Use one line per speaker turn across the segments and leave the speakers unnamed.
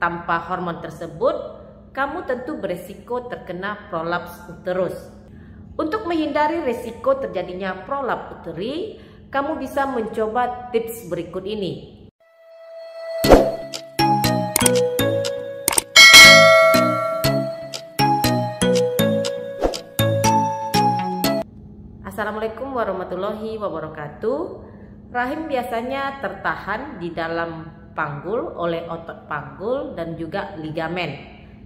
Tanpa hormon tersebut, kamu tentu beresiko terkena prolaps uterus. Untuk menghindari resiko terjadinya prolaps uteri, kamu bisa mencoba tips berikut ini. Assalamualaikum warahmatullahi wabarakatuh. Rahim biasanya tertahan di dalam panggul oleh otot panggul dan juga ligamen.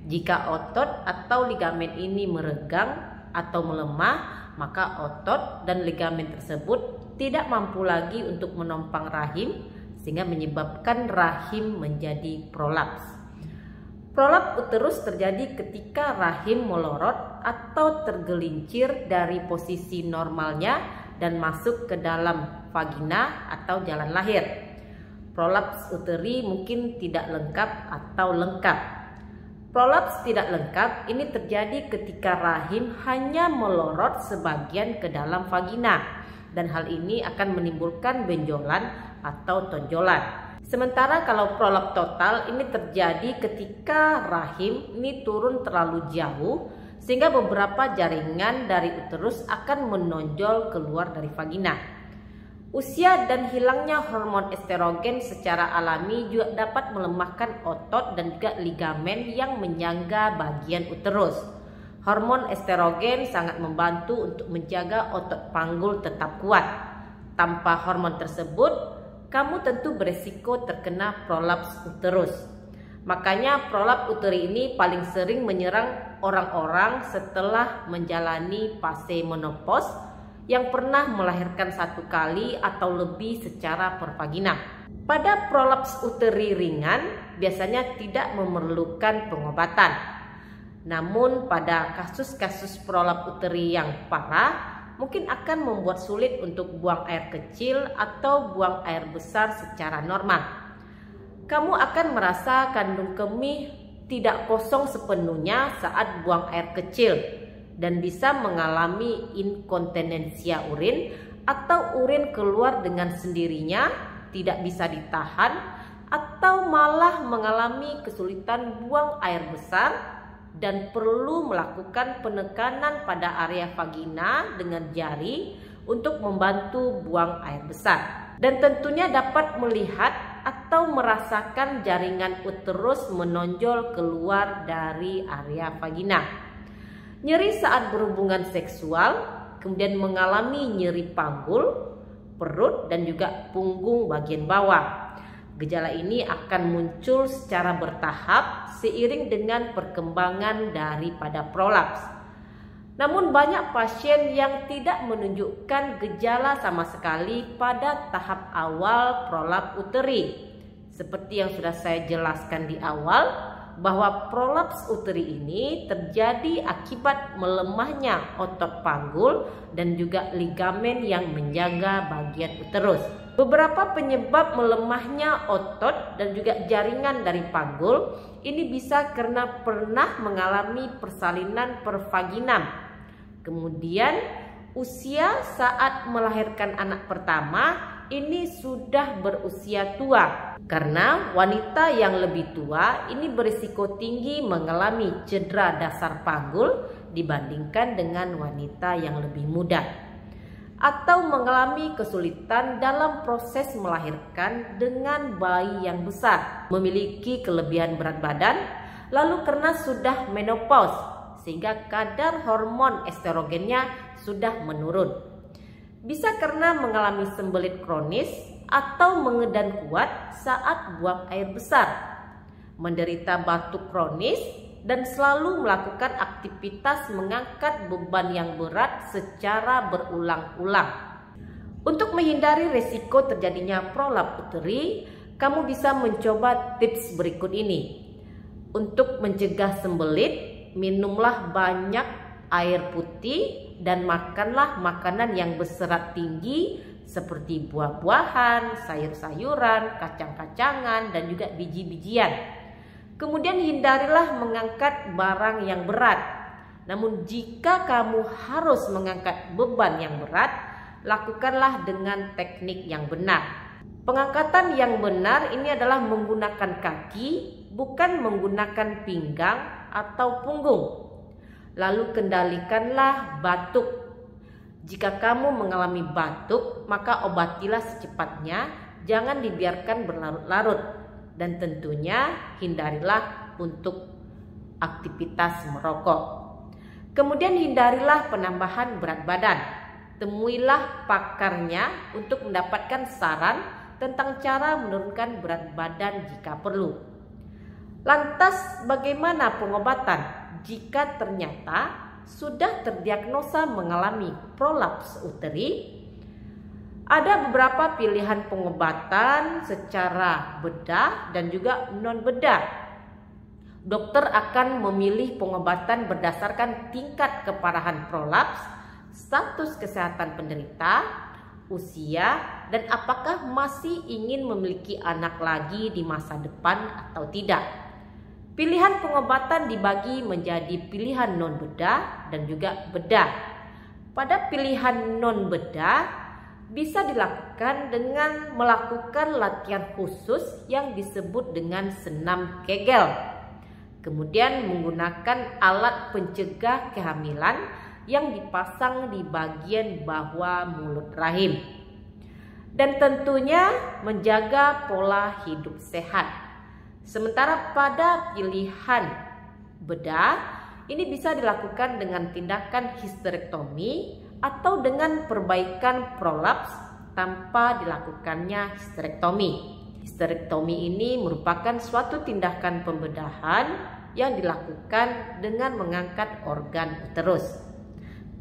Jika otot atau ligamen ini meregang atau melemah, maka otot dan ligamen tersebut tidak mampu lagi untuk menopang rahim, sehingga menyebabkan rahim menjadi prolaps. Prolaps uterus terjadi ketika rahim melorot atau tergelincir dari posisi normalnya dan masuk ke dalam vagina atau jalan lahir. Prolaps uteri mungkin tidak lengkap atau lengkap. Prolaps tidak lengkap ini terjadi ketika rahim hanya melorot sebagian ke dalam vagina, dan hal ini akan menimbulkan benjolan atau tonjolan. Sementara kalau prolaps total ini terjadi ketika rahim ini turun terlalu jauh sehingga beberapa jaringan dari uterus akan menonjol keluar dari vagina. Usia dan hilangnya hormon estrogen secara alami juga dapat melemahkan otot dan juga ligamen yang menyangga bagian uterus. Hormon estrogen sangat membantu untuk menjaga otot panggul tetap kuat. Tanpa hormon tersebut, kamu tentu beresiko terkena prolaps uterus. Makanya prolaps uteri ini paling sering menyerang orang-orang setelah menjalani fase menopause yang pernah melahirkan 1 kali atau lebih secara pervagina. Pada prolaps uteri ringan biasanya tidak memerlukan pengobatan. Namun pada kasus-kasus prolaps uteri yang parah mungkin akan membuat sulit untuk buang air kecil atau buang air besar secara normal. Kamu akan merasa kandung kemih tidak kosong sepenuhnya saat buang air kecil dan bisa mengalami inkontinensia urin atau urin keluar dengan sendirinya, tidak bisa ditahan, atau malah mengalami kesulitan buang air besar dan perlu melakukan penekanan pada area vagina dengan jari untuk membantu buang air besar. Dan tentunya dapat melihat atau merasakan jaringan uterus menonjol keluar dari area vagina. Nyeri saat berhubungan seksual, kemudian mengalami nyeri panggul, perut dan juga punggung bagian bawah. Gejala ini akan muncul secara bertahap seiring dengan perkembangan daripada prolaps. Namun banyak pasien yang tidak menunjukkan gejala sama sekali pada tahap awal prolaps uteri. Seperti yang sudah saya jelaskan di awal, bahwa prolaps uteri ini terjadi akibat melemahnya otot panggul dan juga ligamen yang menjaga bagian uterus. Beberapa penyebab melemahnya otot dan juga jaringan dari panggul ini bisa karena pernah mengalami persalinan pervaginam. Kemudian usia saat melahirkan anak pertama ini sudah berusia tua. Karena wanita yang lebih tua ini berisiko tinggi mengalami cedera dasar panggul dibandingkan dengan wanita yang lebih muda. Atau mengalami kesulitan dalam proses melahirkan dengan bayi yang besar, memiliki kelebihan berat badan, lalu karena sudah menopause sehingga kadar hormon estrogennya sudah menurun. Bisa karena mengalami sembelit kronis atau mengedan kuat saat buang air besar, menderita batuk kronis, dan selalu melakukan aktivitas mengangkat beban yang berat secara berulang-ulang. Untuk menghindari risiko terjadinya prolaps uteri, kamu bisa mencoba tips berikut ini. Untuk mencegah sembelit, minumlah banyak air putih dan makanlah makanan yang berserat tinggi seperti buah-buahan, sayur-sayuran, kacang-kacangan, dan juga biji-bijian. Kemudian hindarilah mengangkat barang yang berat. Namun jika kamu harus mengangkat beban yang berat, lakukanlah dengan teknik yang benar. Pengangkatan yang benar ini adalah menggunakan kaki bukan menggunakan pinggang atau punggung. Lalu kendalikanlah batuk. Jika kamu mengalami batuk, maka obatilah secepatnya, jangan dibiarkan berlarut-larut. Dan tentunya hindarilah untuk aktivitas merokok. Kemudian hindarilah penambahan berat badan. Temuilah pakarnya untuk mendapatkan saran tentang cara menurunkan berat badan jika perlu. Lantas bagaimana pengobatan jika ternyata sudah terdiagnosa mengalami prolaps uteri? Ada beberapa pilihan pengobatan secara bedah dan juga non bedah. Dokter akan memilih pengobatan berdasarkan tingkat keparahan prolaps, status kesehatan penderita, usia, dan apakah masih ingin memiliki anak lagi di masa depan atau tidak. Pilihan pengobatan dibagi menjadi pilihan non bedah dan juga bedah. Pada pilihan non bedah bisa dilakukan dengan melakukan latihan khusus yang disebut dengan senam Kegel. Kemudian menggunakan alat pencegah kehamilan yang dipasang di bagian bawah mulut rahim. Dan tentunya menjaga pola hidup sehat. Sementara pada pilihan bedah, ini bisa dilakukan dengan tindakan histerektomi atau dengan perbaikan prolaps tanpa dilakukannya histerektomi. Histerektomi ini merupakan suatu tindakan pembedahan yang dilakukan dengan mengangkat organ uterus.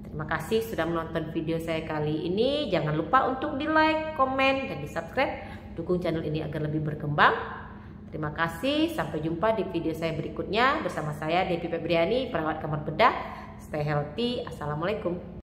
Terima kasih sudah menonton video saya kali ini. Jangan lupa untuk di-like, komen, dan di-subscribe. Dukung channel ini agar lebih berkembang. Terima kasih. Sampai jumpa di video saya berikutnya bersama saya Devi Febriani, perawat kamar bedah. Stay healthy. Assalamualaikum.